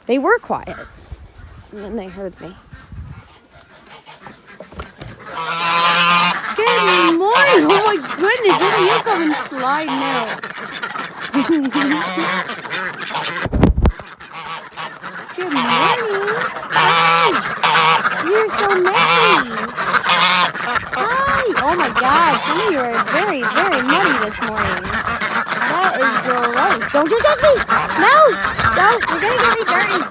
They were quiet. And then they heard me. Good morning! Oh my goodness, look at you coming sliding out. Good morning. Hi. You're so messy. Hi. Oh my God, some of you are very, very muddy this morning. That is gross. Don't you touch me! No! Don't! You're gonna get me dirty!